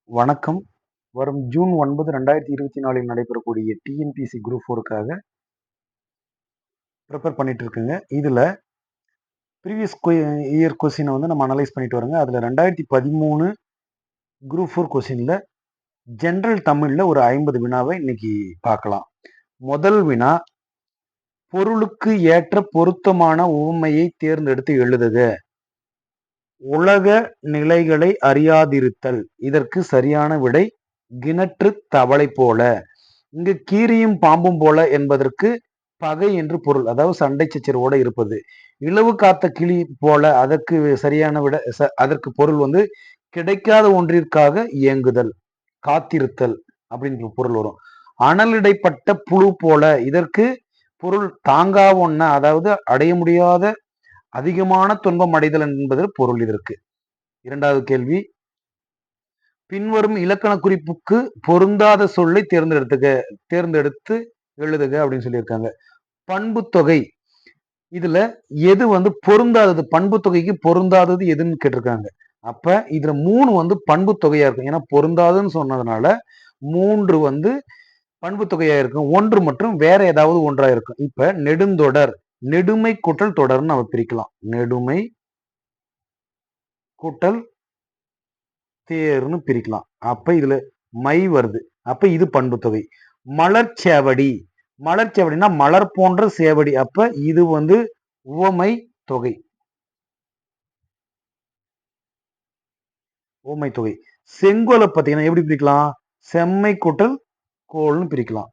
வணக்கம். வரும் ஜூன் 9, 2024 நடைபெறக்கூடிய டிஎன்பிஎஸ்சி குரூப் 4க்காக ப்ரிப்பேர் பண்ணிட்டு இருக்குங்க. இதுல ப்ரீவியஸ் இயர் கொஸ்டினை வந்து நம்ம அனலைஸ் பண்ணிட்டு வரோங்க. அதுல 2013 குரூப் 4 கொஸ்டின்ல ஜெனரல் தமிழ்ல ஒரு 50 வினாவை இன்னைக்கு பார்க்கலாம். முதல் வினா, பொருளுக்கு ஏற்ற பொருத்தமான உவமையை தேர்ந்தெடுத்து எழுதுக. உலக நிலைகளை அறியாதிருத்தல். இதற்கு சரியான விடை கிணற்று தவளை போல. இங்கு கீரியும் பாம்பும் போல என்பதற்கு பகை என்று பொருள், அதாவது சண்டை சச்சரவோட இருப்பது. இலவு காத்த கிளி போல, அதற்கு சரியான விட அதற்கு பொருள் வந்து கிடைக்காத ஒன்றிற்காக இயங்குதல், காத்திருத்தல் அப்படின்ற பொருள் வரும். அனலிடைப்பட்ட புழு போல, இதற்கு பொருள் தாங்கா ஒன்ன, அதாவது அடைய முடியாத அதிகமான துன்பம் அடைதல் என்பது பொருள் இதற்கு. இரண்டாவது கேள்வி, பின்வரும் இலக்கண குறிப்புக்கு பொருந்தாத சொல்லை தேர்ந்தெடுத்து எழுதுக அப்படின்னு சொல்லியிருக்காங்க. பண்பு தொகை, இதுல எது வந்து பொருந்தாதது, பண்பு தொகைக்கு பொருந்தாதது எதுன்னு கேட்டிருக்காங்க. அப்ப இதுல 3 வந்து பண்பு தொகையா இருக்கும். ஏன்னா பொருந்தாதுன்னு சொன்னதுனால 3 வந்து பண்பு தொகையா இருக்கும். 1 மற்றும் வேற ஏதாவது ஒன்றா இருக்கும். இப்ப நெடுந்தொடர், நெடுமை கூட்டல் தொடர்னு நம்ம பிரிக்கலாம். நெடுமை கூட்டல் தேர்னு பிரிக்கலாம். அப்ப இதுல மை வருது. அப்ப இது பண்பு தொகை. மலர்ச்சேவடி, மலர்ச்சேவடினா மலர் போன்ற சேவடி. அப்ப இது வந்து உவமை தொகை. உவமை தொகை. செங்கோலை பார்த்தீங்கன்னா எப்படி பிரிக்கலாம்? செம்மை கூட்டல் கோல்னு பிரிக்கலாம்.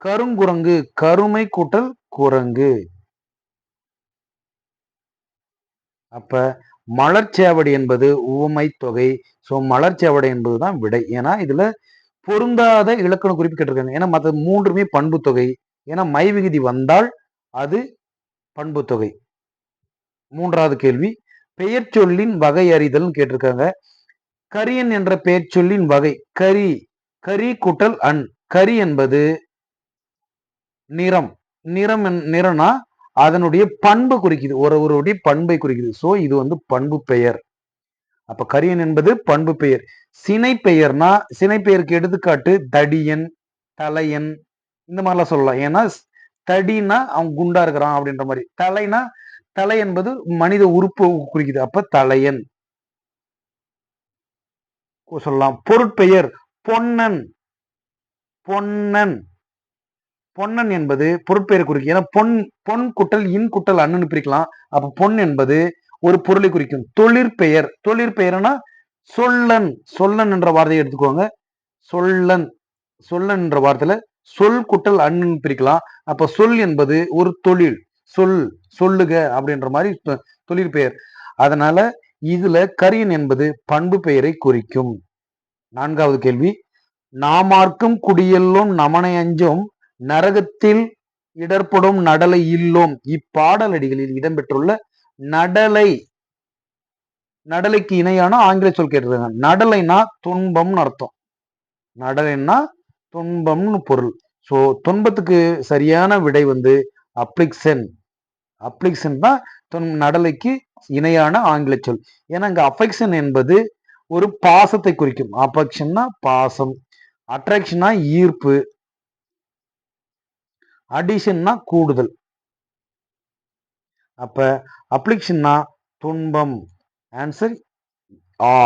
கருங்குரங்கு, கருமை கூட்டல் குரங்கு. அப்ப மலர்ச்சேவடி என்பது உவமை தொகை. ஸோ மலர்ச்சேவடி என்பதுதான் விடை. ஏன்னா இதுல பொருந்தாத இலக்கண குறிப்பு கேட்டிருக்காங்க. ஏன்னா மற்ற 3மே பண்பு தொகை. ஏன்னா மை விகுதி வந்தால் அது பண்பு தொகை. மூன்றாவது கேள்வி, பெயர் சொல்லின் வகை அறிதல் கேட்டிருக்காங்க. கரியன் என்ற பெயர் சொல்லின் வகை. கரி, கரி கூட்டல் அன். கரி என்பது நிறம். நிறம்னா அதனுடைய பண்பு குறிக்குது, ஒருவருடைய பண்பை குறிக்குது. சோ இது வந்து பண்பு பெயர். அப்ப கரியன் என்பது பண்பு பெயர். சினை பெயர்னா, சினை பெயருக்கு எடுத்துக்காட்டு தடியன், தலையன், இந்த மாதிரிலாம் சொல்லலாம். ஏன்னா தடினா அவன் குண்டா இருக்கிறான் அப்படின்ற மாதிரி. தலைனா, தலை என்பது மனித உறுப்பு குறிக்குது. அப்ப தலையன் சொல்லலாம். பொருட்பெயர் பொன்னன், பொன்னன், பொன்னன் என்பது பொருட்பெயரை குறிக்கும். ஏன்னா பொன் குட்டல் இன் குட்டல் அண்ணன் பிரிக்கலாம். அப்ப பொன் என்பது ஒரு பொருளை குறிக்கும். தொழிற்பெயர், தொழிற்பெயர்னா சொல்லன், சொல்லன் என்ற வார்த்தையை எடுத்துக்கோங்க. சொல்லன், சொல்லன் என்ற வார்த்தையில சொல் குட்டல் அண்ணன் பிரிக்கலாம். அப்ப சொல் என்பது ஒரு தொழில், சொல், சொல்லுக அப்படின்ற மாதிரி தொழிற்பெயர். அதனால இதுல கரியன் என்பது பண்பு பெயரை குறிக்கும். நான்காவது கேள்வி, நாமார்க்கும் குடியெல்லோம் நமனை அஞ்சும் நரகத்தில் இடர்படும் நடலை இல்லோம். இப்பாடலடிகளில் இடம்பெற்றுள்ள நடலை, நடலைக்கு இணையான ஆங்கில சொல் கேட்டிருக்காங்க. நடலைனா துன்பம்னு அர்த்தம். நடலைன்னா துன்பம்னு பொருள். சோ துன்பத்துக்கு சரியான விடை வந்து அப்ளிக்ஷன். அப்ளிக்ஷன் தான் நடலைக்கு இணையான ஆங்கில சொல். ஏன்னா இங்க அஃபெக்ஷன் என்பது ஒரு பாசத்தை குறிக்கும். அஃபெக்ஷன்னா பாசம், அட்ராக்ஷனா ஈர்ப்பு, அடிஷன்னா கூடுதல். அப்ப அப்ளிக்ஷன்னா துன்பம். ஆன்சர் ஆ.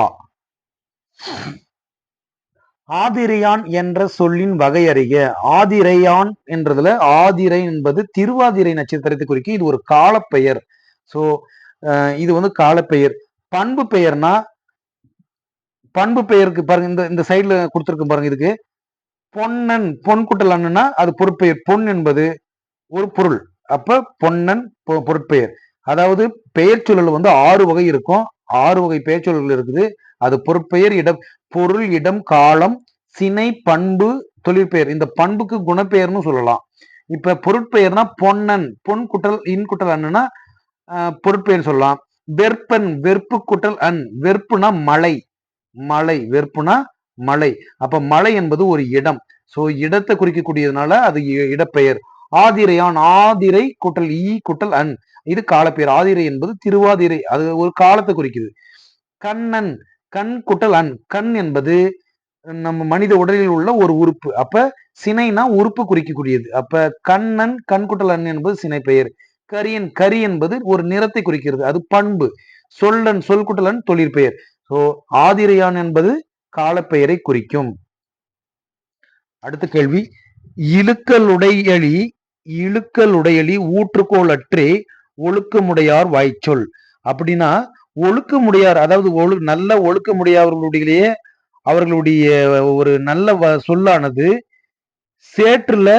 ஆதிரையான் என்ற சொல்லின் வகை அறிக. ஆதிரையான் என்றதுல ஆதிரை என்பது திருவாதிரை நட்சத்திரத்தை குறிக்கும். இது ஒரு காலப்பெயர். சோ இது வந்து காலப்பெயர். பண்பு பெயர்னா, பண்பு பெயருக்கு பாருங்க, இந்த சைட்ல கொடுத்திருக்கு பாருங்க. இதுக்கு பொன்னன், பொன் குட்டல் அண்ணன்னா அது பொருட்பெயர். பொன் என்பது ஒரு பொருள். அப்ப பொன்னன் பொருட்பெயர். அதாவது பெயர் சொல்லல் வந்து 6 வகை இருக்கும். 6 வகை பெயர் சொல்லல் இருக்குது. அது பொருட்பெயர், இடம், பொருள், இடம், காலம், சினை, பண்பு, தொழிற்பெயர். இந்த பண்புக்கு குணப்பெயர்னு சொல்லலாம். இப்ப பொருட்பெயர்னா பொன்னன், பொன் குட்டல் இன் குட்டல் அண்ணன்னா பொருட்பெயர் சொல்லலாம். வெற்பன், வெற்பு குட்டல் அன். வெற்புனா மலை, மலை, வெற்புனா மலை. அப்ப மலை என்பது ஒரு இடம். சோ இடத்தை குறிக்கக்கூடியதுனால அது இடப்பெயர். ஆதிரையான், ஆதிரை குட்டல் ஈ குட்டல் அன், இது காலப்பெயர். ஆதிரை என்பது திருவாதிரை, அது ஒரு காலத்தை குறிக்குது. கண்ணன், கண் குட்டல் அன், கண் என்பது நம்ம மனித உடலில் உள்ள ஒரு உறுப்பு. அப்ப சினைனா உறுப்பு குறிக்கக்கூடியது. அப்ப கண்ணன், கண்குட்டல் அன் என்பது சினை பெயர். கரியன், கரி என்பது ஒரு நிறத்தை குறிக்கிறது, அது பண்பு. சொல்லன், சொல்குட்டலன் தொழிற்பெயர். சோ ஆதிரையான் என்பது காலப்பெயரை குறிக்கும். அடுத்த கேள்வி, இழுக்கலுடையளி, இழுக்கலுடையளி ஊற்றுக்கோள் அற்றே ஒழுக்கமுடையார் வாய்ச்சொல். அப்படின்னா ஒழுக்கமுடையார், அதாவது நல்ல ஒழுக்கமுடையவர்களுடைய அவர்களுடைய ஒரு நல்ல சொல்லானது சேற்றுல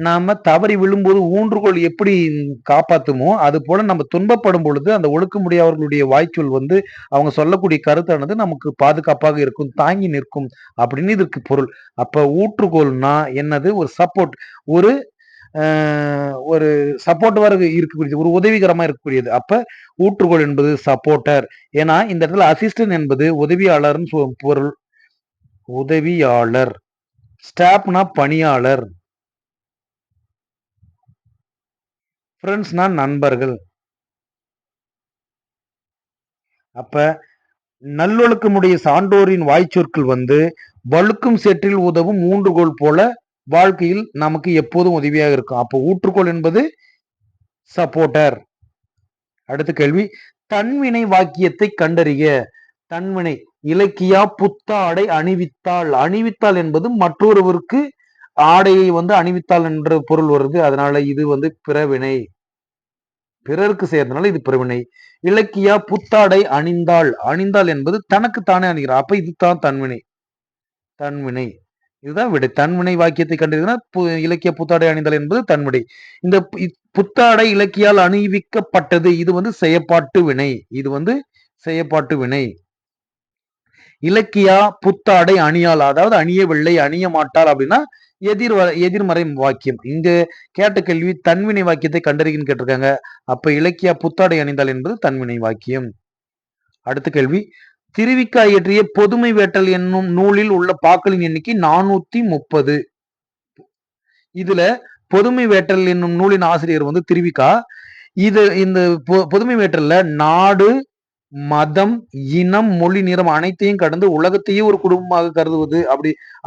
நாம தவறி விழும்போது ஊன்றுகோல் எப்படி காப்பாத்துமோ அது போல நம்ம துன்பப்படும் பொழுது அந்த ஒழுக்கமுடையவர்களுடைய வாய்ச்சொல் வந்து அவங்க சொல்லக்கூடிய கருத்தானது நமக்கு பாதுகாப்பாக இருக்கும், தாங்கி நிற்கும் அப்படின்னு இதற்கு பொருள். அப்ப ஊற்றுகோல்னா என்னது? ஒரு சப்போர்ட், ஒரு ஒரு சப்போர்ட்டிவாக இருக்கக்கூடியது, ஒரு உதவிகரமா இருக்கக்கூடியது. அப்ப ஊற்றுகோல் என்பது சப்போர்ட்டர். ஏன்னா இந்த இடத்துல அசிஸ்டன்ட் என்பது உதவியாளர்னு பொருள். உதவியாளர். ஸ்டாப்னா பணியாளர். ஃப்ரெண்ட்ஸ்னா நண்பர்கள். அப்ப நல்லொழுக்கமுடைய சான்றோரின் வாய்ச்சொற்கள் வந்து வழுக்கும் சேற்றில் உதவும் ஊன்றுகோல் போல வாழ்க்கையில் நமக்கு எப்போதும் உதவியாக இருக்கும். அப்போ ஊற்றுகோல் என்பது சப்போர்ட்டர். அடுத்த கேள்வி, தன்வினை வாக்கியத்தை கண்டறிக. தன்வினை, இலக்கியா புத்தாடை அணிவித்தாள். அணிவித்தாள் என்பது மற்றொருவருக்கு ஆடையை வந்து அணிவித்தாள் என்ற பொருள் வருது, அதனால இது வந்து பிறவினை, பிறருக்கு செய்யறதுனால இது பிறவினை. இலக்கியா புத்தாடை அணிந்தாள், அணிந்தாள் என்பது தனக்கு தானே அணிகிறார், அப்ப இதுதான் தன்வினை. தன்வினை, இதுதான் விடை. தன்வினை வாக்கியத்தை கண்டறிந்தா இலக்கிய புத்தாடை அணிந்தாள் என்பது தன்விடை. இந்த புத்தாடை இலக்கியால் அணிவிக்கப்பட்டது, இது வந்து செயற்பாட்டு வினை, இது வந்து செயற்பாட்டு வினை. இலக்கியா புத்தாடை அணியாள், அதாவது அணியவில்லை, அணிய மாட்டாள் அப்படின்னா எதிர்மறை வாக்கியம். இங்க கேட்ட கேள்வி தன்வினை வாக்கியத்தை கண்டறிகின்னு கேட்டிருக்காங்க. அப்ப இலக்கியா புத்தாடை அணிந்தாள் என்பது தன்வினை வாக்கியம். அடுத்த கேள்வி, திருவிக்கா இயற்றிய பொதுமை வேட்டல் என்னும் நூலில் உள்ள பாக்களின் எண்ணிக்கை 430. இதுல பொதுமை வேட்டல் என்னும் நூலின் ஆசிரியர் வந்து திருவிக்கா. இது இந்த பொதுமை வேட்டல்ல நாடு, மதம், இனம், மொழி, நிறம் அனைத்தையும் கடந்து உலகத்தையே ஒரு குடும்பமாக கருதுவது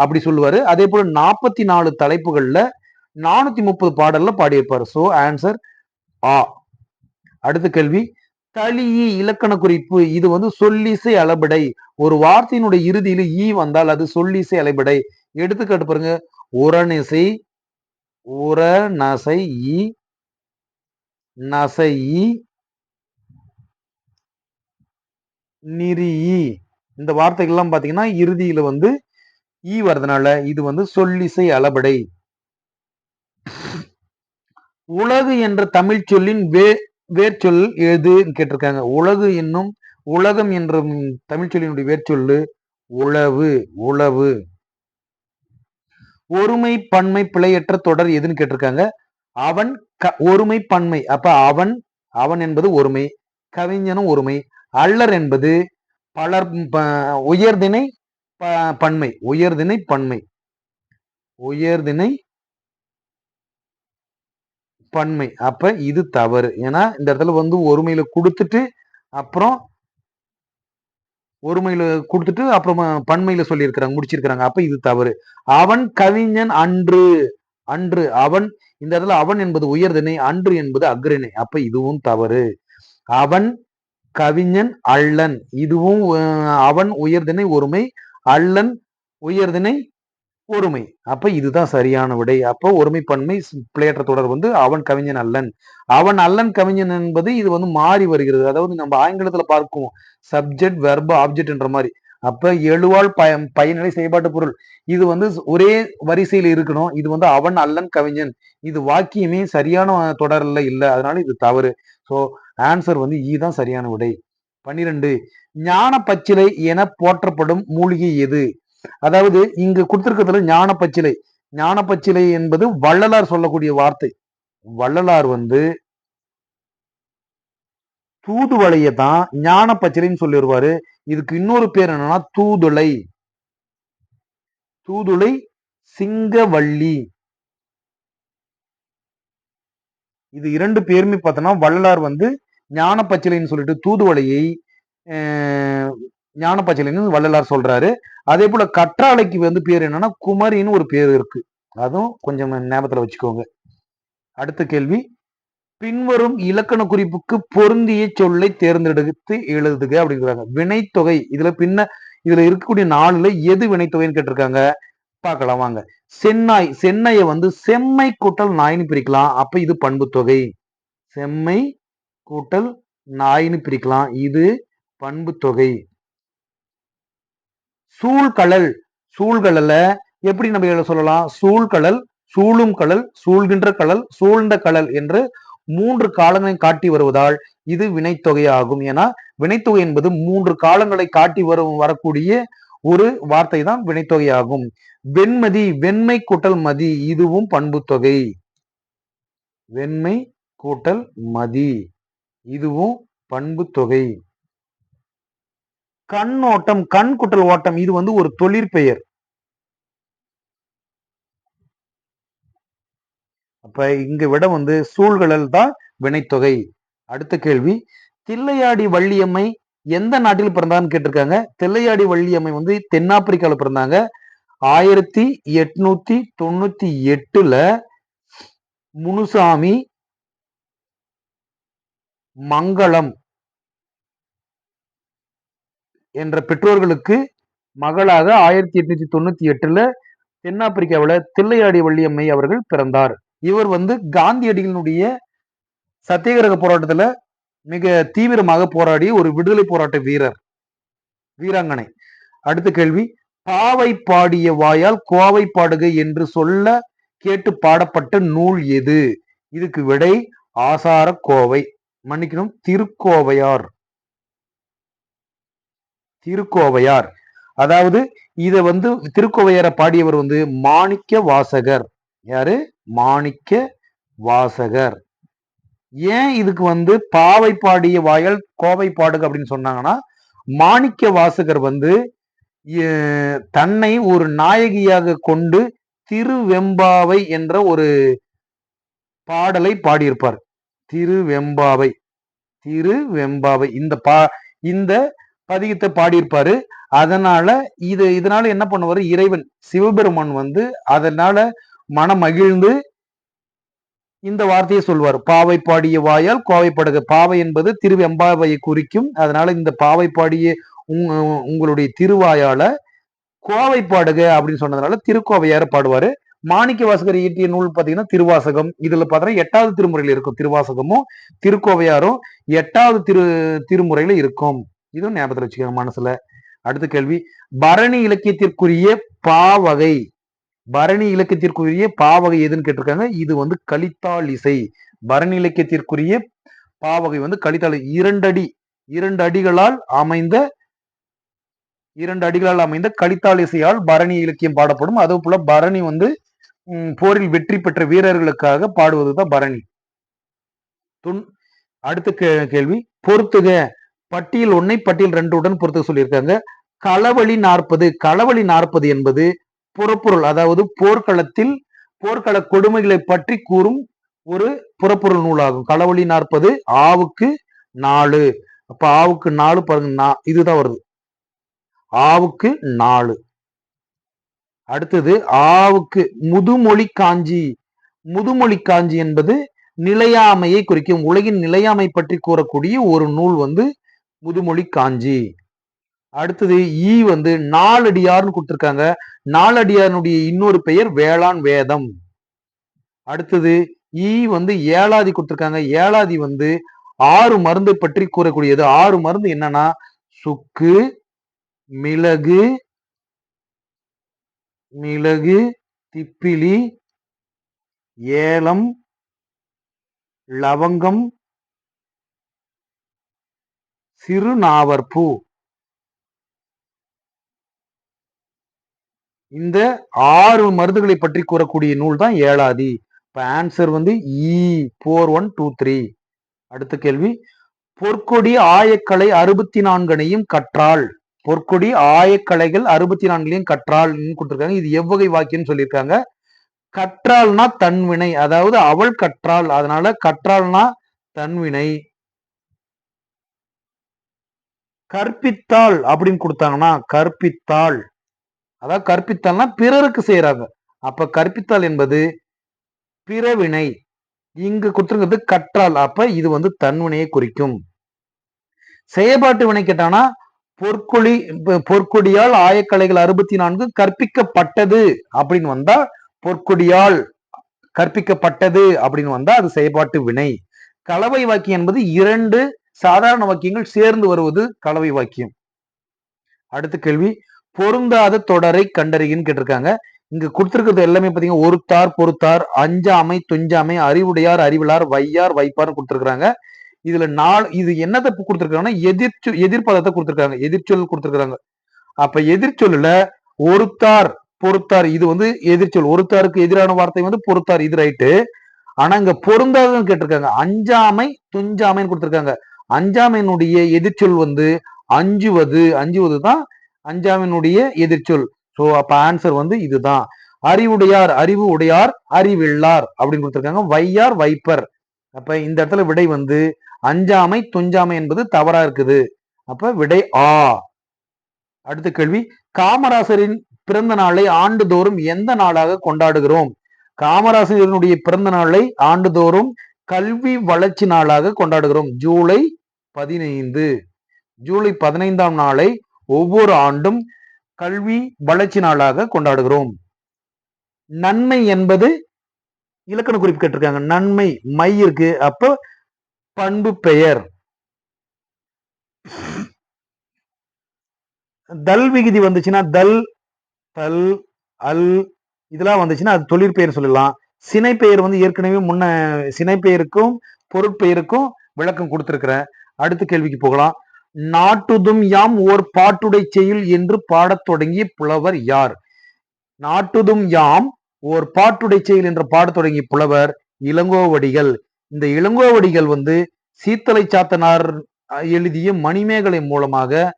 அப்படி சொல்லுவாரு. அதே போல 44 தலைப்புகள்ல 430 பாடல்ல பாடியிருப்பாரு. சோ ஆன்சர் ஆ. அடுத்த கேள்வி, தளியி இலக்கண குறிப்பு. இது வந்து சொல்லிசை அளபடை. ஒரு வார்த்தையினுடைய இறுதியில ஈ வந்தால் அது சொல்லிசை அளபடை. எடுத்துக்காட்டு பாருங்க, உரநிசை, உரநசை ஈ, நசை ஈ, நிறி. இந்த வார்த்தைகள்லாம் பாத்தீங்கன்னா இறுதியில வந்து ஈ வரதுனால இது வந்து சொல்லிசை அளபடை. உலகு என்ற தமிழ் சொல்லின் வேர்ச்சொல் எதுன்னு கேட்டிருக்காங்க. உலகு என்னும் உலகம் என்ற தமிழ் சொல்லினுடைய வேர்ச்சொல்லு உழவு. உழவு. ஒருமை பன்மை பிழையற்ற தொடர் எதுன்னு கேட்டிருக்காங்க. அவன் ஒருமை பன்மை, அப்ப அவன், அவன் என்பது ஒருமை, கவிஞனும் ஒருமை, அல்லர் என்பது பலர், உயர்திணை பன்மை, உயர்திணை பன்மை, உயர்திணை பன்மை. அப்ப இது தவறு. ஏன்னா இந்த இடத்துல வந்து ஒருமையில கொடுத்துட்டு அப்புறம் ஒருமையில கொடுத்துட்டு அப்புறம் பன்மையில சொல்லியிருக்கிறாங்க, முடிச்சிருக்கிறாங்க. அப்ப இது தவறு. அவன் கவிஞன் அன்று. அன்று அவன், இந்த இடத்துல அவன் என்பது உயர்திணை, அன்று என்பது அக்ரிணை. அப்ப இதுவும் தவறு. அவன் கவிஞன் அல்லன், இதுவும் அவன் உயர்திணை ஒருமை, அல்லன் உயர்திணை ஒருமை. அப்ப இதுதான் சரியான விடை. அப்போ ஒருமை பன்மை பிழையற்ற தொடர் வந்து அவன் கவிஞன் அல்லன். அவன் அல்லன் கவிஞன் என்பது இது வந்து மாறி வருகிறது. அதாவது நம்ம ஆங்கிலத்துல பார்க்கும் சப்ஜெக்ட் வெர்ப ஆப்ஜெக்ட் என்ற மாதிரி. அப்ப எழுவாள் பயனிலை செயல்பாட்டு பொருள் இது வந்து ஒரே வரிசையில் இருக்கணும். இது வந்து அவன் அல்லன் கவிஞன், இது வாக்கியமே சரியான தொடர்ல இல்லை, அதனால இது தவறு. சோ ஆன்சர் வந்து தான் சரியான விடை. 12, ஞான பச்சிலை என போற்றப்படும் மூலிகை எது? அதாவது இங்கு கொடுத்திருக்கிறதுல ஞான பச்சிலை, ஞான பச்சிலை என்பது வள்ளலார் சொல்லக்கூடிய வார்த்தை. வள்ளலார் வந்து தூதுவளையை தான் ஞான பச்சிலைன்னு சொல்லி வருவாரு. இதுக்கு இன்னொரு பேர் என்னன்னா தூதுளை. தூதுளை, சிங்கவள்ளி. இது இரண்டு பேருமே பார்த்தோம்னா வள்ளலார் வந்து ஞான பச்சிலைன்னு சொல்லிட்டு தூதுவளையை ஞானப்பச்சிலைன்னு வள்ளலார் சொல்றாரு. அதே போல கற்றாழைக்கு வந்து பேர் என்னன்னா குமரின்னு ஒரு பேர் இருக்கு. அதுவும் கொஞ்சம் ஞாபகத்துல வச்சுக்கோங்க. அடுத்த கேள்வி, பின்வரும் இலக்கண குறிப்புக்கு பொருந்திய சொல்லை தேர்ந்தெடுத்து எழுதுக அப்படிங்கிறாங்க. வினைத்தொகை இதுல இருக்கக்கூடிய 4ல எது வினைத்தொகைன்னு கேட்டிருக்காங்க. பார்க்கலாம் வாங்க. செந்நாய், சென்னைய வந்து செம்மை கூட்டல் நாய்னு பிரிக்கலாம். அப்ப இது பண்பு தொகை. செம்மை கூட்டல் நாய்னு பிரிக்கலாம். இது பண்பு தொகை. சூழ்கழல், சூழ்கழல எப்படி நம்ம எழுத சொல்லலாம்? சூழ்கழல், சூழும் கடல், சூழ்கின்ற கடல், சூழ்ந்த கடல் என்று 3 காலங்களை காட்டி வருவதால் இது வினைத்தொகை ஆகும். ஏன்னா வினைத்தொகை என்பது 3 காலங்களை காட்டி வரக்கூடிய ஒரு வார்த்தை தான் வினைத்தொகை ஆகும். வெண்மதி, வெண்மை கூட்டல் மதி, இதுவும் பண்பு தொகை. வெண்மை கூட்டல் மதி, இதுவும் பண்பு தொகை. கண்ணோட்டம், கண் கூட்டல் ஓட்டம், இது வந்து ஒரு தொழிற்பெயர். அப்ப இங்க விட வந்து சூழ்கழல் தான் வினைத்தொகை. அடுத்த கேள்வி, தில்லையாடி வள்ளியம்மை எந்த நாட்டில் பிறந்தான்னு கேட்டிருக்காங்க. தில்லையாடி வள்ளியம்மை வந்து தென்னாப்பிரிக்கால பிறந்தாங்க. 1898ல முனுசாமி மங்களம் என்ற பெற்றோர்களுக்கு மகளாக 1898ல தென்னாப்பிரிக்காவில் தில்லையாடி வள்ளியம்மை அவர்கள் பிறந்தார். இவர் வந்து காந்தியடிகளினுடைய சத்தியாகிரக போராட்டத்துல மிக தீவிரமாக போராடி ஒரு விடுதலை போராட்ட வீராங்கனை. அடுத்த கேள்வி, பாவை பாடிய வாயால் கோவை பாடுக என்று சொல்ல கேட்டு பாடப்பட்ட நூல் எது? இதுக்கு விடை ஆசார கோவை. மன்னிக்கணும், திருக்கோவையார். திருக்கோவையார். அதாவது இத வந்து திருக்கோவையார பாடியவர் வந்து மாணிக்க வாசகர். யாரு? மாணிக்க வாசகர். ஏன் இதுக்கு வந்து பாவை பாடிய வாயால் கோவை பாடுக அப்படின்னு சொன்னாங்கன்னா, மாணிக்க வாசகர் வந்து தன்னை ஒரு நாயகியாக கொண்டு திருவெம்பாவை என்ற ஒரு பாடலை பாடியிருப்பார். திருவெம்பாவை, திருவெம்பாவை இந்த பதிகத்தை பாடியிருப்பாரு. அதனால இதனால என்ன பண்ணுவாரு, இறைவன் சிவபெருமான் வந்து அதனால மனமகிழ்ந்து இந்த வார்த்தையை சொல்வார். பாவை பாடிய வாயால் கோவை பாடுக. பாவை என்பது திருவெம்பாவையை குறிக்கும். அதனால இந்த பாவை பாடிய உங்களுடைய திருவாயால கோவை பாடுக அப்படின்னு சொன்னதுனால திருக்கோவையார பாடுவாரு. மாணிக்க வாசகர் இயற்றிய நூல் பாத்தீங்கன்னா திருவாசகம். இதுல பாத்தீங்கன்னா 8வது திருமுறையில இருக்கும். திருவாசகமும் திருக்கோவையாரும் 8வது திருமுறையில இருக்கும். இதுவும் ஞாபகத்துல வச்சுக்கோங்க மனசுல. அடுத்த கேள்வி, பரணி இலக்கியத்திற்குரிய பாவகை. பரணி இலக்கியத்திற்குரிய பாவகை எதுன்னு கேட்டிருக்காங்க. இது வந்து கலித்தாள் இசை. பரணி இலக்கியத்திற்குரிய பாவகை வந்து கலித்தாள். 2 அடிகளால் அமைந்த கலித்தாள் இசையால் பரணி இலக்கியம் பாடப்படும். அதே போல பரணி வந்து போரில் வெற்றி பெற்ற வீரர்களுக்காக பாடுவதுதான் பரணி. அடுத்த கேள்வி, பொறுத்துக. பட்டியல் 1 பட்டியல் 2 உடன் பொறுத்துக சொல்லியிருக்காங்க. களவழி 40. களவழி 40 என்பது புறப்பொருள், அதாவது போர்க்கள கொடுமைகளை பற்றி கூறும் ஒரு புறப்பொருள் நூலாகும். களவழி 40 ஆவுக்கு 4. அப்ப ஆவுக்கு 4 பாருங்க, இதுதான் வருது. ஆவுக்கு 4. அடுத்தது ஆவுக்கு முதுமொழி காஞ்சி. முதுமொழி காஞ்சி என்பது நிலையாமையை குறிக்கும். உலகின் நிலையாமை பற்றி கூறக்கூடிய ஒரு நூல் வந்து முதுமொழி காஞ்சி. அடுத்தது வந்து நாலடியார்னு கொடுத்திருக்காங்க. நாலடியாருடைய இன்னொரு பெயர் வேளாண் வேதம். அடுத்தது வந்து ஏழாதி கொடுத்திருக்காங்க. ஏழாதி வந்து 6 மருந்து பற்றி கூறக்கூடியது. 6 மருந்து என்னன்னா சுக்கு, மிளகு, திப்பிலி, ஏலம், லவங்கம், சிறுநாவற்பூ. இந்த 6 மருந்துகளை பற்றி கூறக்கூடிய நூல் தான் ஏழாதி. இப்ப ஆன்சர் வந்து 4123. அடுத்த கேள்வி, பொற்கொடி ஆயக்கலை 64 கற்றால். பொற்கொடி ஆயக்கலைகள் 64 கற்றால் கொடுத்திருக்காங்க. இது எவ்வகை வாக்கியம் சொல்லியிருக்காங்க. கற்றால்னா தன்வினை, அதாவது அவள் கற்றால். அதனால கற்றால்னா தன்வினை. கற்பித்தாள் அப்படின்னு கொடுத்தாங்கன்னா கற்பித்தாள், அதாவது கற்பித்தாள்னா பிறருக்கு செய்யறாங்க. அப்ப கற்பித்தாள் என்பது பிறவினை. இங்கு கொடுத்திருக்கிறது கற்றால், அப்ப இது வந்து தன்வினையை குறிக்கும். செயற்பாட்டு வினை கேட்டானா பொற்கொடியால் ஆயக்கலைகள் 64 கற்பிக்கப்பட்டது அப்படின்னு வந்தா, பொற்கொடியால் கற்பிக்கப்பட்டது அப்படின்னு வந்தா அது செயற்பாட்டு வினை. கலவை வாக்கியம் என்பது 2 சாதாரண வாக்கியங்கள் சேர்ந்து வருவது கலவை வாக்கியம். அடுத்த கேள்வி, பொருந்தாத தொடரை கண்டறிகின்னு கேட்டிருக்காங்க. இங்க கொடுத்திருக்கிறது எல்லாமே பாத்தீங்கன்னா ஒருத்தார், பொறுத்தார், அஞ்சாமை, துஞ்சாமை, அறிவுடையார், அறிவிலார், வையார், வைப்பார் கொடுத்திருக்காங்க. இதுல இது என்னத்தை கொடுத்திருக்காங்கன்னா எதிர்ப்பதத்தை கொடுத்திருக்காங்க, எதிர்ச்சொல் கொடுத்திருக்காங்க. அப்ப எதிர்ச்சொல்லுல ஒருத்தார், பொறுத்தார், இது வந்து எதிர்ச்சொல். ஒருத்தாருக்கு எதிரான வார்த்தை வந்து பொறுத்தார், இது ரைட்டு. ஆனா இங்க பொருந்தாதுன்னு கேட்டிருக்காங்க. அஞ்சாமை, துஞ்சாமைன்னு கொடுத்திருக்காங்க. அஞ்சாமையினுடைய எதிர்ச்சொல் வந்து அஞ்சுவது, அஞ்சுவது தான் அஞ்சாமையினுடைய எதிர்ச்சொல். சோ அப்ப ஆன்சர் வந்து இதுதான். அறிவுடையார், அறிவு உடையார், அறிவில்லார் அப்படின்னு கொடுத்திருக்காங்க. வையார், வைப்பர். அப்ப இந்த இடத்துல விடை வந்து அஞ்சாமை, துஞ்சாமை என்பது தவறா இருக்குது. அப்ப விடை ஆ. அடுத்த கேள்வி, காமராசரின் பிறந்த நாளை ஆண்டுதோறும் எந்த நாளாக கொண்டாடுகிறோம்? காமராசரினுடைய பிறந்த நாளை ஆண்டுதோறும் கல்வி வளர்ச்சி நாளாக கொண்டாடுகிறோம். ஜூலை 15. ஜூலை 15ஆம் நாளை ஒவ்வொரு ஆண்டும் கல்வி வளர்ச்சி நாளாக கொண்டாடுகிறோம். நன்மை என்பது இலக்கண குறிப்பு கேட்டிருக்காங்க. நன்மை மை இருக்கு, அப்ப பண்பு பெயர். தல் விகுதி வந்துச்சுன்னா தல், தல், அல் இதெல்லாம் வந்துச்சுன்னா அது தொழிற்பெயர் சொல்லலாம். சினை பெயர் வந்து ஏற்கனவே முன்ன சினை பெயருக்கும் பொருட்பெயருக்கும் விளக்கம் கொடுத்திருக்கிறேன். அடுத்த கேள்விக்கு போகலாம். நாட்டுதும் யாம் ஓர் பாட்டுடை செயல் என்று பாடத் தொடங்கிய புலவர் யார்? நாட்டுதும் யாம் ஓர் பாட்டுடை செயல் என்று பாடத் தொடங்கிய புலவர் இளங்கோவடிகள். இந்த இளங்கோவடிகள் வந்து சீத்தலை சாத்தனார் எழுதிய மணிமேகலை மூலமாக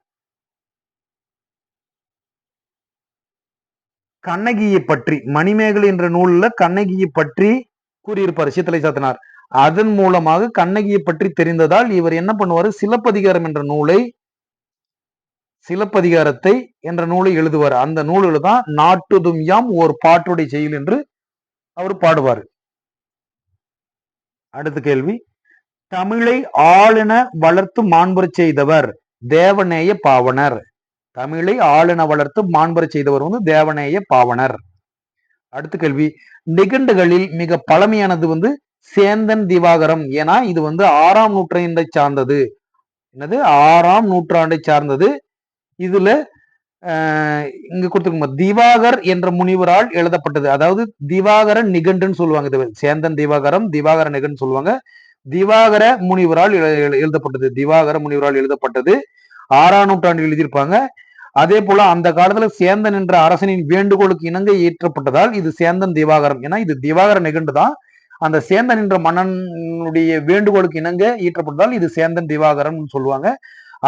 கண்ணகியை பற்றி, மணிமேகலை என்ற நூல்ல கண்ணகியை பற்றி கூறியிருப்பார் சீத்தலை சாத்தனார். அதன் மூலமாக கண்ணகியை பற்றி தெரிந்ததால் இவர் என்ன பண்ணுவாரு, சிலப்பதிகாரம் என்ற நூலை, சிலப்பதிகாரத்தை என்ற நூலை எழுதுவார். அந்த நூலில் தான் நாட்டுதும் யாம் ஓர் பாட்டுடை செயல் என்று அவர் பாடுவார். அடுத்த கேள்வி, தமிழை ஆளென வளர்த்து மாண்புறச் செய்தவர் தேவநேய பாவனர். தமிழை ஆளென வளர்த்து மாண்புறச் செய்தவர் வந்து தேவநேய பாவனர். அடுத்த கேள்வி, நிகண்டுகளில் மிக பழமையானது வந்து சேந்தன் திவாகரம். ஏன்னா இது வந்து 6ஆம் நூற்றாண்டை சார்ந்தது. என்னது, 6ஆம் நூற்றாண்டை சார்ந்தது. இதுல இங்க கொடுத்துருக்கோம், திவாகர் என்ற முனிவரால் எழுதப்பட்டது. அதாவது திவாகர நிகண்டுன்னு சொல்லுவாங்க. இது சேந்தன் திவாகரம், திவாகர நிகண்டு சொல்லுவாங்க. திவாகர முனிவரால் எழுதப்பட்டது. திவாகர முனிவரால் எழுதப்பட்டது. 6ஆம் நூற்றாண்டில் எழுதியிருப்பாங்க. அதே போல அந்த காலத்துல சேந்தன் என்ற அரசனின் வேண்டுகோளுக்கு இணங்க இயற்றப்பட்டதால் இது சேந்தன் திவாகரம். ஏன்னா இது திவாகர நிகண்டு தான். அந்த சேந்தன் என்ற மன்னனுடைய வேண்டுகோளுக்கு இணங்க இயற்றப்பட்டதால் இது சேந்தன் திவாகரம் சொல்லுவாங்க.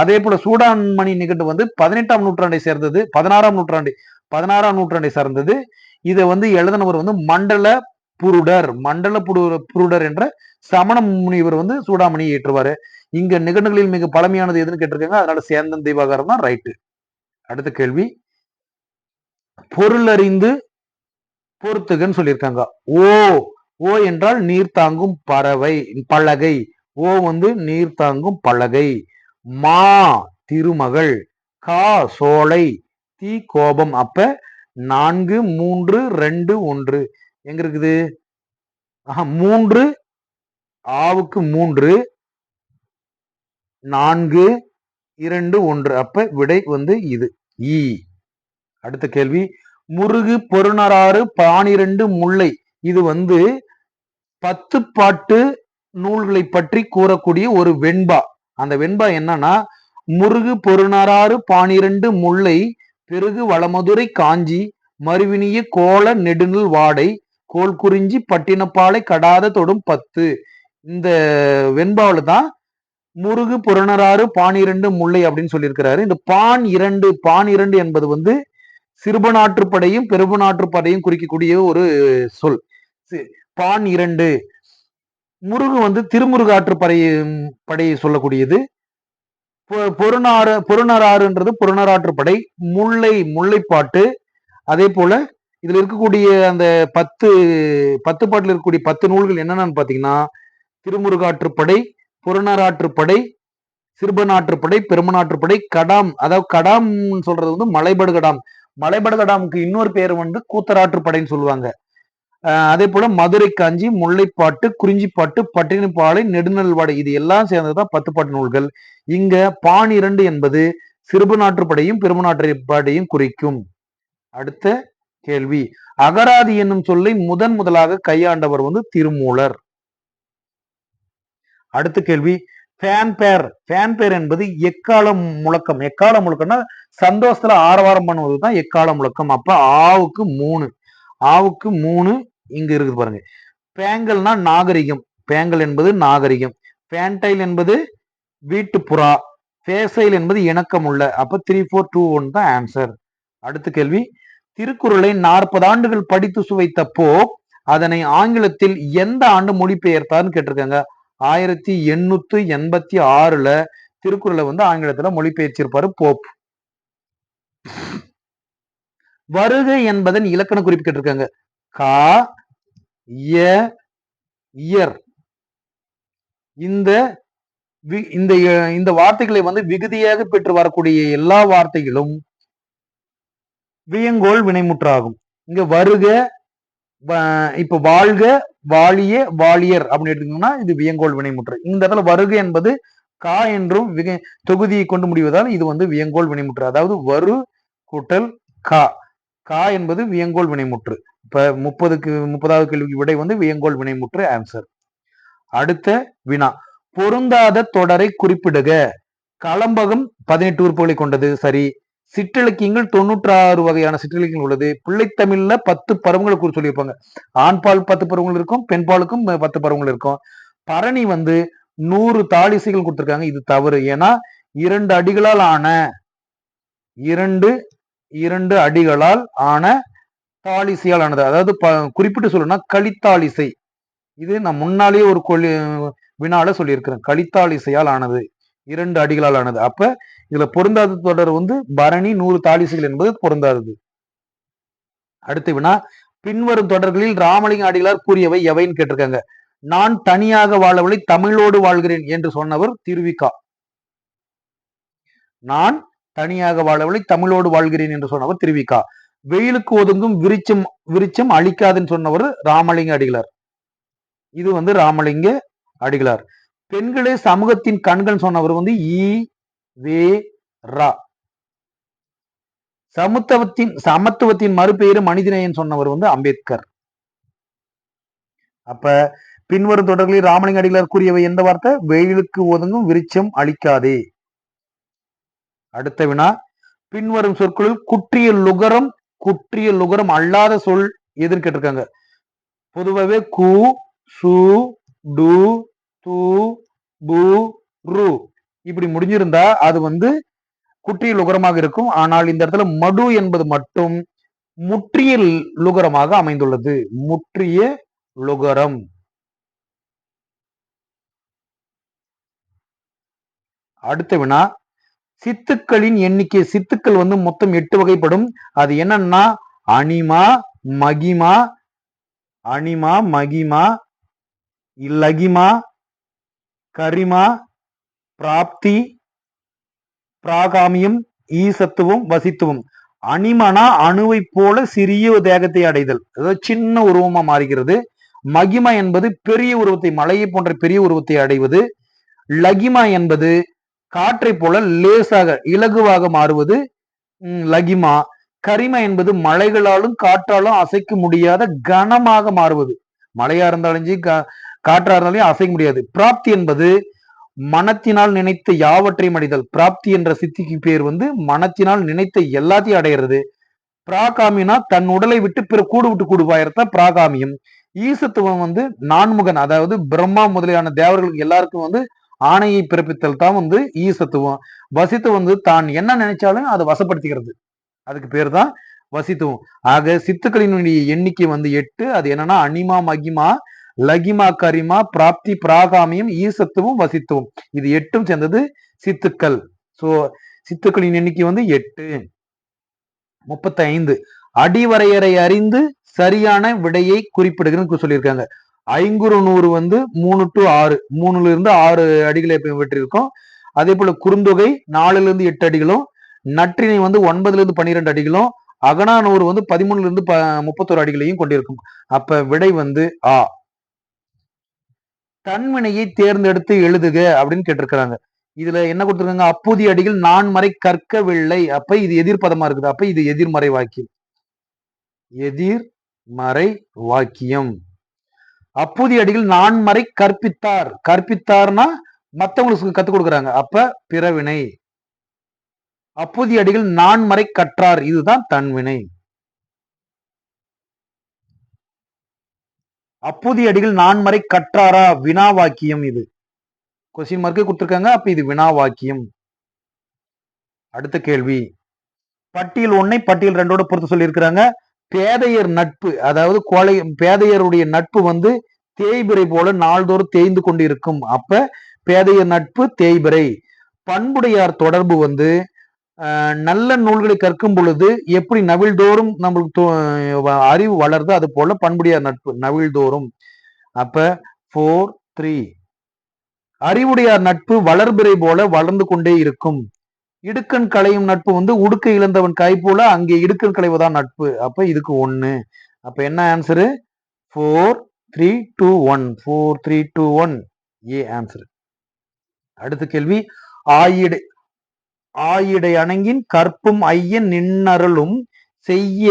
அதே போல சூடாமணி நிகண்டு வந்து 18ஆம் நூற்றாண்டை சேர்ந்தது. 16ஆம் நூற்றாண்டை சார்ந்தது. இதை வந்து எழுதினவர் வந்து மண்டல புருடர் என்ற சமண முனிவர் வந்து சூடாமணியை ஏற்றுவாரு. இங்க நிகண்டுகளில் மிக பழமையானது எதுன்னு கேட்டிருக்காங்க. அதனால சேந்தன் திவாகரம் தான் ரைட்டு. அடுத்த கேள்வி, பொருள் அறிந்து பொறுத்துகன்னு சொல்லியிருக்காங்க. ஓ, ஓ என்றால் நீர் தாங்கும் பலகை. ஓ வந்து நீர் தாங்கும் பலகை. மா திருமகள், கா சோலை, தீ கோபம். அப்ப 4, 3, 2, 1 எங்க இருக்குது? 3, ஆவுக்கு 3, 4, 2, 1. அப்ப விடை வந்து இது ஈ. அடுத்த கேள்வி, முருகு பொருணராறு 12 முல்லை. இது வந்து 10 பாட்டு நூல்களை பற்றி கூறக்கூடிய ஒரு வெண்பா. அந்த வெண்பா என்னன்னா, முருகு பொருணராறு 12 முல்லை பெருகு வளமதுரை காஞ்சி மறுவினிய கோல நெடுநல் வாடை கோல் குறிஞ்சி பட்டினப்பாலை கடாத தொடும் 10. இந்த வெண்பாவில தான் முருகு பொருணராறு 12 முல்லை அப்படின்னு சொல்லியிருக்கிறாரு. இந்த பான் 2 என்பது வந்து சிறுபனாற்றுப்படையும் பெருபனாற்றுப்படையும் குறிக்கக்கூடிய ஒரு சொல். பான் 2. முருகு வந்து திருமுருகாற்று படையை சொல்லக்கூடியது. பொருணராறுன்றது புறநராற்றுப்படை. முல்லைப்பாட்டு. அதே போல இதுல இருக்கக்கூடிய அந்த 10 பாட்டுல இருக்கக்கூடிய 10 நூல்கள் என்னென்னு பாத்தீங்கன்னா, திருமுருகாற்றுப்படை, புறநராற்றுப்படை, சிறுபநாற்றுப்படை, பெருமநாற்றுப்படை, கடாம். அதாவது கடாம் சொல்றது வந்து மலைபடுகடாம். மலைபடுகடாமுக்கு இன்னொரு பேர் வந்து கூத்தராற்றுப்படைன்னு சொல்லுவாங்க. அதே போல மதுரை காஞ்சி, முல்லைப்பாட்டு, குறிஞ்சிப்பாட்டு, பட்டினப்பாலை, நெடுநல்வாடை, இது எல்லாம் சேர்ந்ததுதான் 10 பாட்டு நூல்கள். இங்க 12 என்பது சிறுபநாற்றுப்படையும் பெருமநாற்றுப்படையும் குறிக்கும். அடுத்த கேள்வி, அகராதி என்னும் சொல்லை முதலாக கையாண்டவர் வந்து திருமூலர். அடுத்த கேள்வி, ஃபேன்பேர் என்பது எக்கால முழக்கம். எக்கால முழக்கம்னா சந்தோஷத்துல ஆரவாரம் பண்ணுவதுதான் எக்கால முழக்கம். அப்ப ஆவுக்கு 3 இங்க இருக்குது பாருங்க. பேங்கல்னா நாகரிகம். பேங்கல் என்பது நாகரிகம். பேண்டைல் என்பது வீட்டுப்புறா. பேசைல் என்பது இணக்கம் உள்ள. அப்ப 3, 4, 2, 1 தான் ஆன்சர். அடுத்த கேள்வி, திருக்குறளை 40 ஆண்டுகள் படித்து சுவைத்த போப் அதனை ஆங்கிலத்தில் எந்த ஆண்டு மொழிபெயர்த்தார்னு கேட்டிருக்காங்க. 1886ல திருக்குறளை வந்து ஆங்கிலத்துல மொழிபெயர்ச்சிருப்பாரு போப். வருகை என்பதன் இலக்கண குறிப்பு கேட்டிருக்காங்க. கா இயர். இந்த வார்த்தைகளை வந்து விகுதியாக பெற்று வரக்கூடிய எல்லா வார்த்தைகளும் வியங்கோள் வினைமுற்றாகும். இங்க வருக, இப்ப வாழ்க, வாழிய, வாழியர் அப்படின்னு எடுத்துக்கிட்டோம்னா இது வியங்கோள் வினைமுற்று. இந்த இடத்துல வருக என்பது கா என்றும் தொகுதியை கொண்டு முடிவதால் இது வந்து வியங்கோள் வினைமுற்று. அதாவது வரு கூட்டல் கா. கா என்பது வியங்கோள் வினைமுற்று. இப்ப 30வது கேள்விக்கு விடை வந்து வியங்கோள் வினைமுற்று ஆன்சர். அடுத்த வினா, பொருந்தாத தொடரை குறிப்பிடுக. களம்பகம் 18 உறுப்புகளை கொண்டது, சரி. சிற்றிலக்கியங்கள் 96 வகையான சிற்றிலக்கியங்கள் உள்ளது. பிள்ளைத்தமிழ்ல 10 பருவங்களை குறித்து சொல்லியிருப்பாங்க. ஆண்பால் 10 பருவங்கள் இருக்கும், பெண்பாலுக்கும் 10 பருவங்கள் இருக்கும். பரணி வந்து 100 தாளிசைகள் கொடுத்திருக்காங்க. இது தவறு. ஏன்னா 2 அடிகளால் ஆன தாளிசையால் ஆனது. அதாவது குறிப்பிட்டு சொல்லணும்னா கலித்தாளிசை. இது நான் முன்னாலேயே ஒரு வினால சொல்லியிருக்கிறேன். கலித்தாளிசையால் ஆனது, 2 அடிகளால் ஆனது. அப்ப இதுல பொருந்தாத தொடர் வந்து பரணி 100 தாளிசைகள் என்பது பொருந்தாதது. அடுத்த வினா, பின்வரும் தொடர்களில் ராமலிங்க அடிகளார் கூறியவை எவைன்னு கேட்டிருக்காங்க. நான் தனியாக வாழவில்லை, தமிழோடு வாழ்கிறேன் என்று சொன்னவர் திருவிக்கா. நான் தனியாக வாழவில்லை, தமிழோடு வாழ்கிறேன் என்று சொன்னவர் திருவிக்கா. வெயிலுக்கு ஒதுங்கும் விருச்சம் அழிக்காதுன்னு சொன்னவர் ராமலிங்க அடிகளார். இது வந்து ராமலிங்க அடிகளார். பெண்களே சமூகத்தின் கண்கள் சொன்னவர் வந்து ஈ.வே.ரா. சமத்துவத்தின் மறுபெயரு மனிதநேயம் சொன்னவர் வந்து அம்பேத்கர். அப்ப பின்வரும் தொடர்களில் ராமலிங்க அடிகளார் கூறியவை எந்த வார்த்தை? வெயிலுக்கு ஒதுங்கும் விருச்சம் அழிக்காதே. அடுத்த வினா, பின்வரும் சொற்களில் குற்றிய லுகரம் அல்லாத சொல் எதுன்னு கேட்டிருக்காங்க. பொதுவாகவே கு, சு, டு, து, பு, ரு இப்படி முடிஞ்சிருந்தா அது வந்து குற்றிய லுகரமாக இருக்கும். ஆனால் இந்த இடத்துல மடு என்பது மட்டும் முற்றிய லுகரமாக அமைந்துள்ளது. முற்றிய லுகரம். அடுத்த வினா, சித்துக்களின் எண்ணிக்கை. சித்துக்கள் வந்து மொத்தம் 8 வகைப்படும். அது என்னன்னா அனிமா, மகிமா, லகிமா, கரிமா, பிராப்தி, பிராகாமியம், ஈசத்துவம், வசித்துவம். அனிமனா அணுவை போல சிறிய தேகத்தை அடைதல், அதாவது சின்ன உருவமா மாறுகிறது. மகிமா என்பது பெரிய உருவத்தை, மலையை போன்ற பெரிய உருவத்தை அடைவது. லகிமா என்பது காற்றை போல லேசாக இலகுவாக மாறுவது லகிமா. கரிமா என்பது மலைகளாலும் காற்றாலும் அசைக்க முடியாத கனமாக மாறுவது. மலையா இருந்தாலும் காற்றா இருந்தாலும் அசைக்க முடியாது. பிராப்தி என்பது மனத்தினால் நினைத்த யாவற்றையும் அடைதல். பிராப்தி என்ற சித்திக்கு பேர் வந்து மனத்தினால் நினைத்த எல்லாத்தையும் அடைகிறது. பிராகாமியனா தன் உடலை விட்டு பிற கூடு விட்டு கூடு பாயறத பிராகாமியம். ஈசத்துவம் வந்து நான்முகன், அதாவது பிரம்மா முதலியான தேவர்களுக்கு எல்லாருக்கும் வந்து ஆணையை பிறப்பித்தல் தான் வந்து ஈசத்துவம். வசித்துவம் வந்து தான் என்ன நினைச்சாலும் அதை வசப்படுத்திக்கிறது, அதுக்கு பேர் தான் வசித்துவம். ஆக சித்துக்களினுடைய எண்ணிக்கை வந்து 8. அது என்னன்னா அனிமா, மகிமா, லகிமா, கரிமா, பிராப்தி, பிராகாமியம், ஈசத்துவம், வசித்துவம். இது 8ம் சேர்ந்தது சித்துக்கள். சோ சித்துக்களின் எண்ணிக்கை வந்து 8. 35 அடிவரையறை அறிந்து சரியான விடையை குறிப்பிடுகிறேன்னு சொல்லியிருக்காங்க. ஐங்குறு நூறு வந்து 3 to 6, 3ல இருந்து 6 அடிகளை வெற்றிருக்கோம். அதே போல குறுந்தொகை 4ல இருந்து 8 அடிகளும், நற்றிணை வந்து 9ல இருந்து 12 அடிகளும், அகநானூறு வந்து 13ல இருந்து 31 அடிகளையும் கொண்டிருக்கும். அப்ப விடை வந்து ஆ. தன்வினையை தேர்ந்தெடுத்து எழுதுக அப்படின்னு கேட்டிருக்கிறாங்க. இதுல என்ன கொடுத்திருக்காங்க? அப்பூதி அடிகள் நான்மறை கற்கவில்லை. அப்ப இது எதிர்பதமா இருக்குது. அப்ப இது எதிர்மறை வாக்கியம். எதிர்மறை வாக்கியம். அப்பூதி அடிகள் நான்மறை கற்பித்தார். கற்பித்தார்னா மத்தவங்களுக்கு கத்துக் கொடுக்குறாங்க. அப்ப பிறவினை. அப்பூதி அடிகள் நான்மறை கற்றார். இதுதான் தன்வினை. அப்பூதி அடிகள் நான்மறை கற்றாரா? வினா வாக்கியம். இது கொஸ்டின் மார்க்கே கொடுத்திருக்காங்க. அப்ப இது வினா வாக்கியம். அடுத்த கேள்வி, பட்டியல் 1 பட்டியல் 2 பொறுத்து சொல்லியிருக்கிறாங்க. பேதையர் நட்பு, அதாவது பேதையருடைய நட்பு வந்து தேய்பிறை போல நாள்தோறும் தேய்ந்து கொண்டு இருக்கும். அப்ப பேதையர் நட்பு தேய்பிறை. பண்புடையார் தொடர்பு வந்து நல்ல நூல்களை கற்கும் பொழுது எப்படி நவிழ்தோறும் நம்மளுக்கு அறிவு வளருது, அது போல பண்புடையார் நட்பு நவிழ்தோறும். அப்ப 4, 3 அறிவுடையார் நட்பு வளர்பிறை போல வளர்ந்து கொண்டே இருக்கும். இடுக்கண் களையும் நட்பு வந்து உடுக்கை இழந்தவன் கை போல அங்கே இடுக்கண் களைவதான் நட்பு. அப்ப இதுக்கு 1. அப்ப என்ன ஆன்சரு? 4, 3, 2, 1. 4, 3, 2, 1 A answer. அடுத்த கேள்வி, ஆயிடை அணங்கின் கற்பும் ஐயன் நின்னருளும் செய்ய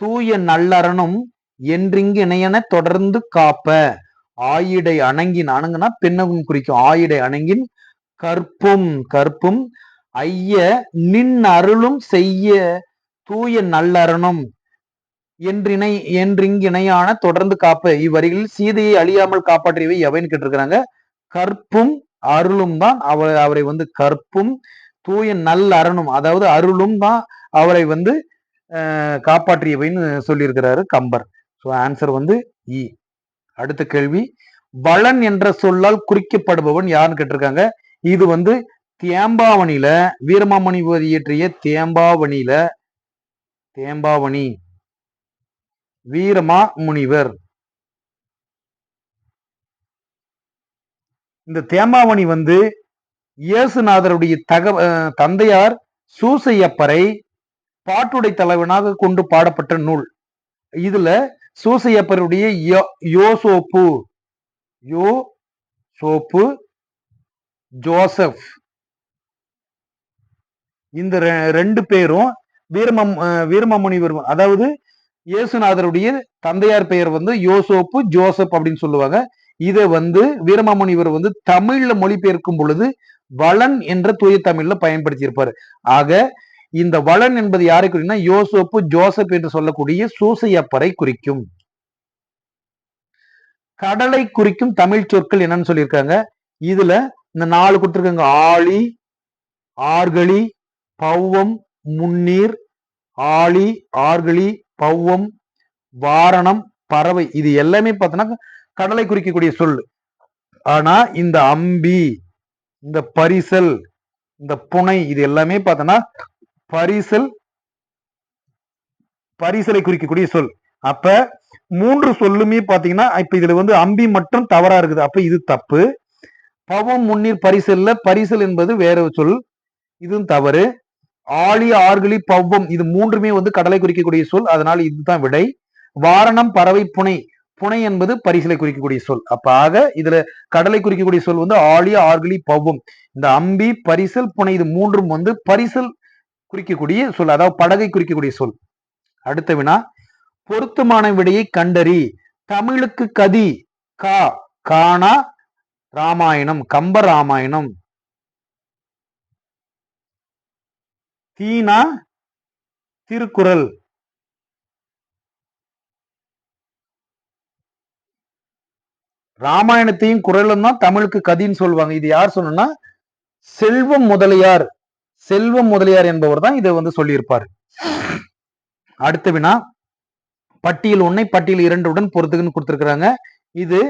தூய நல்லறனும் என்றிங்கு இணையன தொடர்ந்து காப்ப. ஆயிடை அணங்கின், அணங்குனா பெண்ணகும் குறிக்கும். ஆயிடை அணங்கின் கற்பும் ஐய நின் அருளும் செய்ய தூய நல்லறனும் என்றிங்கு இணையான தொடர்ந்து காப்ப. இவ்வரிகளில் சீதையை அழியாமல் காப்பாற்றியவை எவைன்னு கேட்டிருக்கிறாங்க. கற்பும் அருளும் தான் அவரை வந்து கற்பும் தூய நல்ல அரணும், அதாவது அருளும் தான் அவரை வந்து காப்பாற்றியவைன்னு சொல்லியிருக்கிறாரு கம்பர். ஸோ ஆன்சர் வந்து இ. அடுத்த கேள்வி, வளன் என்ற சொல்லால் குறிக்கப்படுபவன் யாருன்னு கேட்டிருக்காங்க. இது வந்து தேம்பாவணியில வீரமாமுனிவர் இயற்றிய தேம்பாவணி வீரமாமுனிவர். இந்த தேம்பாவணி வந்து இயேசுநாதருடைய தந்தையார் சூசையப்பரை பாட்டுடை தலைவனாக கொண்டு பாடப்பட்ட நூல். இதுல சூசையப்பருடைய யோசோப்பு ஜோசப், இந்த 2 பேரும் வீரமாமுனிவர், அதாவது இயேசுநாதருடைய தந்தையார் பெயர் வந்து யோசோப்பு ஜோசப் அப்படின்னு சொல்லுவாங்க. இதை வந்து வீரமாமுனிவர் வந்து தமிழ்ல மொழிபெயர்க்கும் பொழுது வளன் என்ற தூய தமிழ்ல பயன்படுத்தி இருப்பாரு. ஆக இந்த வளன் என்பது யாரை குறிக்கும்னா யோசோப்பு ஜோசப் என்று சொல்லக்கூடிய சூசையப்பரை குறிக்கும். கடலை குறிக்கும் தமிழ் சொற்கள் என்னன்னு சொல்லியிருக்காங்க. இதுல இந்த 4 கொடுத்திருக்காங்க. ஆழி, ஆர்கழி, பௌவம், முன்னீர். ஆழி, ஆர்கழி, பௌவம், வாரணம், பறவை. இது எல்லாமே பார்த்தோன்னா கடலை குறிக்கக்கூடிய சொல். ஆனா இந்த அம்பி, இந்த பரிசல், இந்த புனை, இது எல்லாமே பார்த்தோன்னா பரிசலை குறிக்கக்கூடிய சொல். அப்ப 3 சொல்லுமே பாத்தீங்கன்னா இப்ப இதுல வந்து அம்பி மட்டும் தவறா இருக்குது. அப்ப இது தப்பு. பவம், முன்னீர், பரிசல் என்பது வேற சொல், இதுவும் தவறு. ஆழி, ஆர்கழி, பவ்வம் இது 3மே வந்து கடலை குறிக்கக்கூடிய சொல், அதனால இதுதான் விடை. வாரணம், பறவை, புனை என்பது பரிசலை குறிக்கக்கூடிய சொல். அப்ப ஆக இதுல கடலை குறிக்கக்கூடிய சொல் வந்து ஆழி, ஆர்கழி, பவ்வம். இந்த அம்பி, பரிசல், புனை இது 3ம் வந்து பரிசல் குறிக்கக்கூடிய சொல், அதாவது படகை குறிக்கக்கூடிய சொல். அடுத்த வினா, பொருத்தமான விடையை கண்டறி. தமிழுக்கு கதி காணா ராமாயணம், கம்ப ராமாயணம். தீனா திருக்குறள். ராமாயணத்தையும் குறளும் தான் தமிழுக்கு கதின்னு சொல்லுவாங்க. இது யார் சொன்னா செல்வம் முதலியார் என்பவர் தான் இதை வந்து சொல்லியிருப்பார். அடுத்த வினா, பட்டியல் 1 பட்டியல் 2 பொறுத்துக்குன்னு கொடுத்திருக்கிறாங்க. இது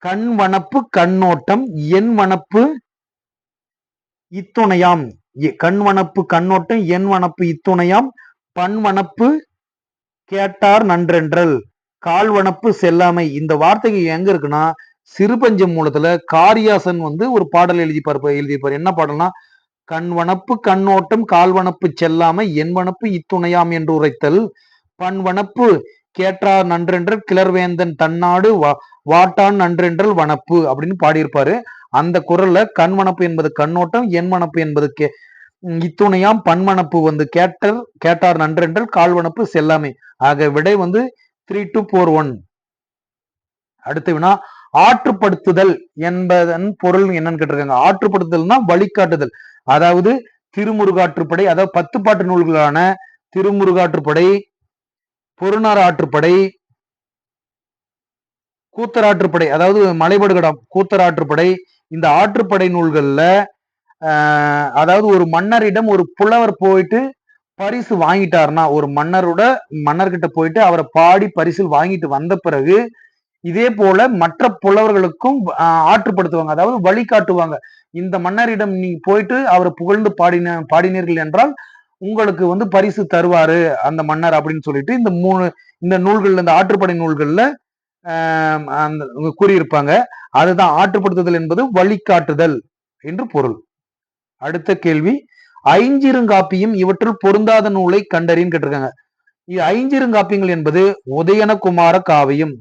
கண் வனப்பு கண்ணோட்டம் என் வனப்பு இத்துணையாம். கண் வனப்பு கண்ணோட்டம் என் வனப்பு இத்துணையாம். பண் வனப்பு கேட்டார் நன்றென்றல் கால் வனப்பு செல்லாமை. இந்த வார்த்தைக்கு எங்க இருக்குன்னா சிறுபஞ்ச மூலத்துல காரியாசன் ஒரு பாடல் எழுதிப்பார். என்ன பாடல்னா கண் வனப்பு கண்ணோட்டம் கால் வனப்பு செல்லாமை என் வனப்பு இத்துணையாம் என்று உரைத்தல் பண் வனப்பு கேட்டார் நன்றென்றல் கிளர்வேந்தன் தன்னாடு வாட்டான் நன்றென்றல் வனப்பு அப்படின்னு பாடியிருப்பாரு. அந்த குரல்ல கண் வனப்பு என்பது கண்ணோட்டம் என் வனப்பு என்பது இத்துணையாம் பன்மனப்பு கேட்டார் நன்றென்றல் கால்வனப்பு செல்லாமை. ஆக விடை 3241. அடுத்த வினா ஆற்றுப்படுத்துதல் என்பதன் பொருள் என்னன்னு கேட்டிருக்காங்க. ஆற்றுப்படுத்துதல்னா வழிகாட்டுதல். அதாவது திருமுருகாற்றுப்படை, அதாவது 10 பாட்டு நூல்களான திருமுருகாற்றுப்படை, பொருணர் ஆற்றுப்படை, கூத்தராற்றுப்படை, அதாவது மலைபடுகடம் கூத்தராற்றுப்படை, இந்த ஆற்றுப்படை நூல்கள்ல அதாவது ஒரு மன்னரிடம் ஒரு புலவர் போயிட்டு பரிசு வாங்கிட்டாருன்னா, ஒரு மன்னர்கிட்ட போயிட்டு அவரை பாடி பரிசில் வாங்கிட்டு வந்த பிறகு இதே போல மற்ற புலவர்களுக்கும் ஆற்றுப்படுத்துவாங்க, அதாவது வழிகாட்டுவாங்க. இந்த மன்னரிடம் நீங்க போயிட்டு அவரை புகழ்ந்து பாடினீர்கள் என்றால் உங்களுக்கு பரிசு தருவாரு அந்த மன்னர் அப்படின்னு சொல்லிட்டு இந்த நூல்கள்ல, இந்த ஆற்றுப்படை நூல்கள்ல கூறியிருப்பாங்க. அதுதான் ஆற்றுப்படுத்துதல் என்பது வழிகாட்டுதல் என்று பொருள். அடுத்த கேள்வி ஐஞ்சிறுங்காப்பியம் இவற்றுள் பொருந்தாத நூலை கண்டறின்னு கேட்டிருக்காங்க. ஐஞ்சிறுங்காப்பியங்கள் என்பது உதயனகுமார காவியம்,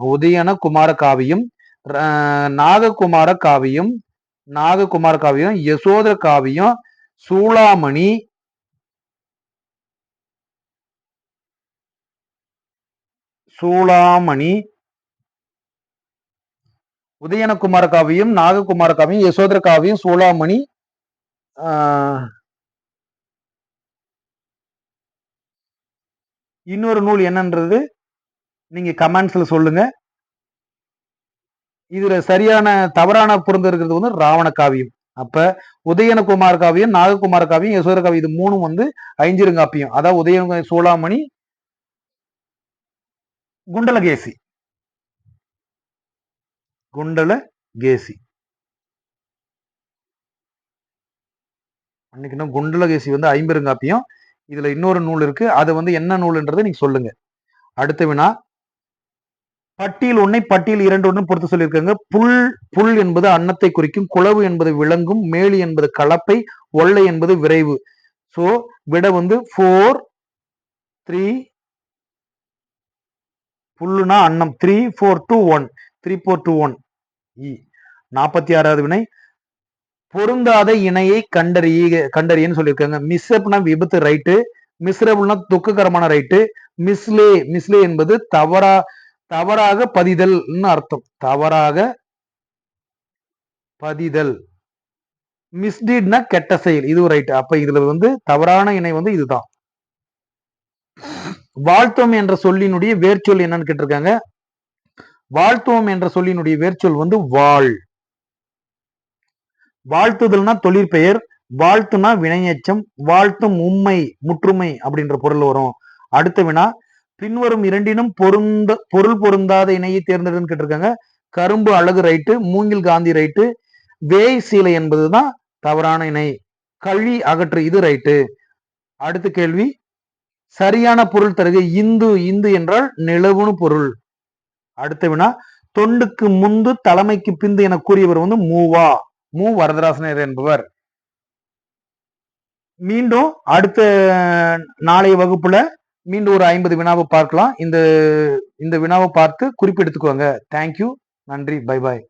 நாககுமார காவியம், யசோதர காவியம், சூளாமணி, உதயனகுமார காவியம், நாககுமார காவியம், யசோதர காவியம், சூளாமணி, இன்னொரு நூல் என்னன்றது நீங்க கமெண்ட்ஸ்ல சொல்லுங்க. இதுல சரியான தவறான பொருந்த இருக்கிறது ராவண காவியம். அப்ப உதயனகுமார் காவியம், நாககுமார காவியம், யசோதர காவியம் இது மூணும் ஐஞ்சிறுங்காப்பியம். அதாவது உதயன சூளாமணி, குண்டலகேசி குண்டலகேசி ஐம்பெருங்காப்பியம். இதுல இன்னொரு நூல் இருக்கு, அது என்ன நூல்ன்றது நீங்க சொல்லுங்க. அடுத்த வினா பட்டியல் 1 பட்டியல் 2 பொறுத்து சொல்லியிருக்காங்க. புல் என்பது அன்னத்தை குறிக்கும், குளவு என்பது விளங்கும், மேலி என்பது கலப்பை, ஒல்லை என்பது விரைவு. சோ விட 4 3 புல்லுனா அன்னம் 3 4 2 1 3 4 2 1. 46வது வினை பொருந்தாத இணையை கண்டறியன்னு சொல்லியிருக்காங்க. மிஸ்அப்னா விபத்து ரைட்டு, மிஸ்ரபுல்னா துக்ககரமான ரைட்டு, மிஸ்லே என்பது தவறாக பதிதல் அர்த்தம், தவறாக பதிதல். மிஸ்டீட்னா கெட்ட செயல், இது ரைட். அப்ப இதுல தவறான இணை இதுதான். வாழ்த்துவம் என்ற சொல்லினுடைய வேர்ச்சொல் என்னன்னு கேட்டிருக்காங்க. வாழ்த்துவம் என்ற சொல்லினுடைய வேர்ச்சொல் வாழ். வாழ்த்துதல்னா தொழிற்பெயர், வாழ்த்துனா வினையச்சம், வாழ்த்தும் உண்மை முற்றுமை அப்படின்ற பொருள் வரும். அடுத்த வினா பின்வரும் இரண்டினும் பொருள் பொருந்தாத இணையை தேர்ந்தெடுன்னு கேட்டிருக்காங்க. கரும்பு அழகு ரைட்டு, மூங்கில் காந்தி ரைட்டு, வேய் சீலை என்பதுதான் தவறான இணை, கழி அகற்று இது ரைட்டு. அடுத்த கேள்வி சரியான பொருள் தருக. இந்து என்றால் நிலவுன்னு பொருள். அடுத்த வினா தொண்டுக்கு முந்து தலைமைக்கு பிந்து என கூறியவர் மு வரதராசனர் என்பவர். மீண்டும் அடுத்த நாளைய வகுப்புல மீண்டும் ஒரு 50 வினாவை பார்க்கலாம். இந்த வினாவை பார்த்து குறிப்பெடுத்துக்கோங்க. தேங்க்யூ, நன்றி, பை பாய்.